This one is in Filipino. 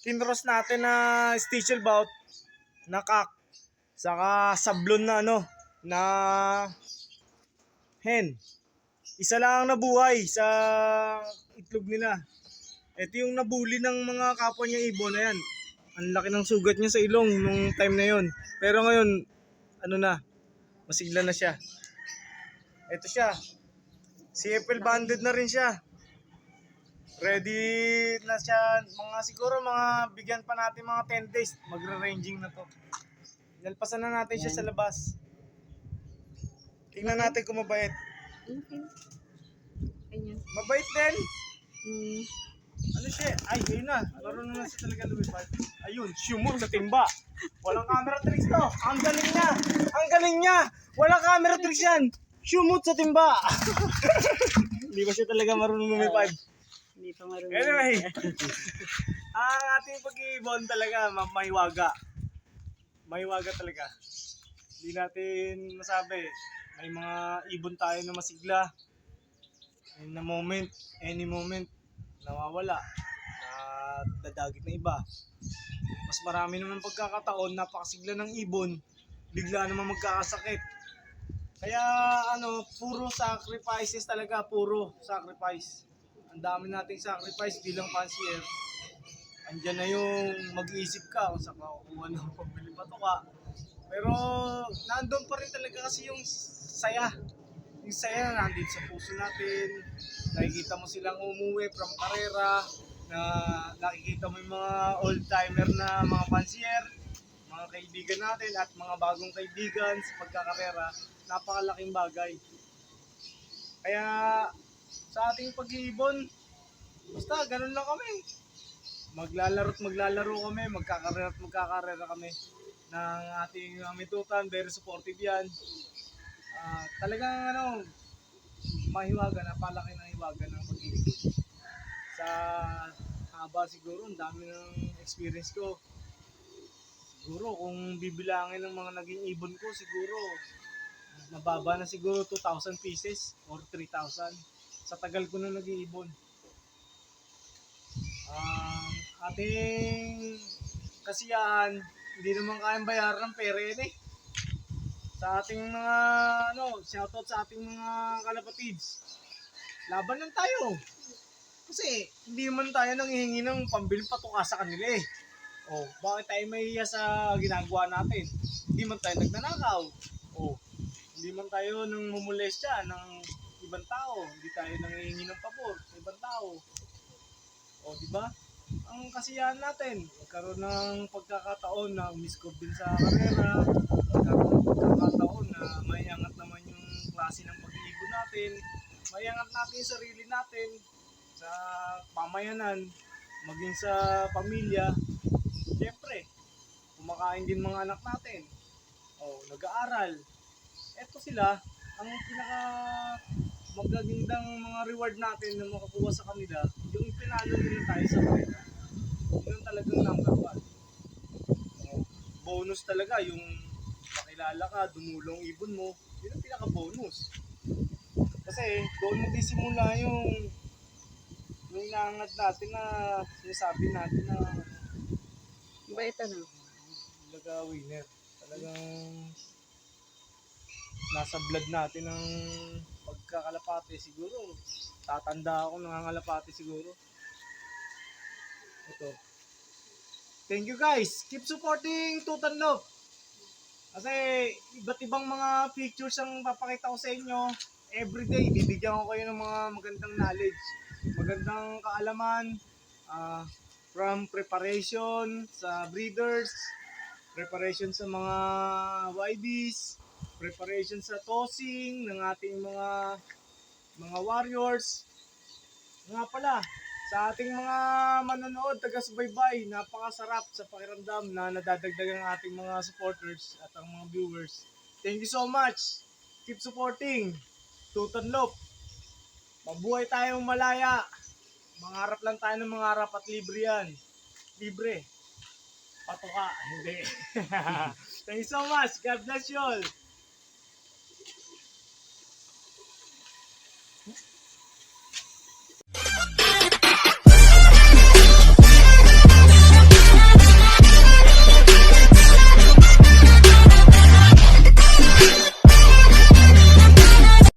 tinross natin na stitchel bout na kak. Saka sablon na na hen. Isa lang ang nabuhay sa itlog nila. Ito yung nabuli ng mga kapwa niya ibon na yan. Ang laki ng sugat niya sa ilong nung time na yon. Pero ngayon, masigla na siya. Ito siya. CFL banded na rin siya. Ready na siya. Siguro bigyan pa natin mga 10 days. Magre-ranging na to. Nalpasan na natin siya sa labas. Tingnan natin kung mabait. Mabait din. Ano siya? Ay, ayun na. Marunong na siya talaga lumipad. Ayun, sumot sa timba. Walang camera tricks to. Ang galing niya. Ang galing niya. Walang camera tricks yan. Sumot sa timba. Hindi ba siya talaga marunong lumipad? Hindi pa marunong. Anyway. Ang ating pag-iibon talaga, mahiwaga. Mahiwaga talaga. Hindi natin masabi. May mga ibon tayo na masigla. In a moment, any moment, nawawala. Dadagit na iba. Mas marami naman pagkakataon, napakasigla ng ibon, bigla naman magkakasakit. Kaya puro sacrifices talaga, puro sacrifice. Ang dami nating sacrifice bilang fancier. Andyan na yung mag-iisip ka kung saan ka kukuha ng pambili pato ka. Pero nandun pa rin talaga kasi yung saya. Yung saya na nandito sa puso natin. Nakikita mo silang umuwi from karera. Na nakikita mo yung mga old-timer na mga fancier, mga kaibigan natin at mga bagong kaibigan sa pagkakarera. Napakalaking bagay. Kaya sa ating pag-iibon, basta ganun lang kami. Maglalaro kami, magkakarera kami ng ating mitutan. Very supportive yan. Talagang mahiwaga, napalaki ng hiwaga ng pag-iibon. Sa haba siguro, ang dami ng experience ko. Siguro kung bibilangin ng mga naging ibon ko, siguro mababa na siguro 2,000 pieces or 3,000 sa tagal ko na nag-iibon. Ating kasiyahan, hindi naman kayang bayaran ng pera yan eh. Sa ating mga shoutout sa ating mga kalapatids. Laban lang tayo. Kasi hindi man tayo nanghihingi ng pambiling patuka sa kanila eh. Bakit tayo mahihiya sa ginagawa natin? Hindi man tayo nagnanakaw. Hindi man tayo nang mumulestya ng ibang tao. Hindi tayo nanghihingi ng pabor sa ibang tao. Di ba? Ang kasiyahan natin, magkaroon ng pagkakataon na umiscore din sa karera, magkaroon ng pagkakataon na maiangat naman yung klase ng pag-iibon natin, maiangat natin yung sarili natin, sa pamayanan, maging sa pamilya. Siyempre, kumakain din mga anak natin. Nag-aaral. Eto sila, ang pinaka magagandang mga reward natin na makakuha sa kanila, yung pinalo nila tayo sa kanila. Yun talagang number one. Bonus talaga, yung makilala ka, dumulong ibon mo, yun ang pinaka-bonus. Kasi doon magsisimula yung inaangad natin na sinasabi natin na Bait winner. Talagang nasa blood natin ng pagkakalapate siguro. Tatanda ako nangangalapate siguro. Ito. Thank you guys. Keep supporting Tutan Love. Kasi iba't ibang mga pictures ang papakita ko sa inyo. Everyday, bibigyan ko kayo ng mga magandang knowledge. Magandang kaalaman. From preparation sa breeders, preparation sa mga YBs, preparation sa tossing ng ating mga warriors. Nga pala, sa ating mga manonood, taga-subaybay, napakasarap sa pakiramdam na nadadagdagan ang ating mga supporters at ang mga viewers. Thank you so much. Keep supporting Tutan Love. Mabuhay tayong malaya. Mangarap lang tayo ng mangarap at libre yan. Libre. Patuka, hindi. Thank you so much. God bless you all.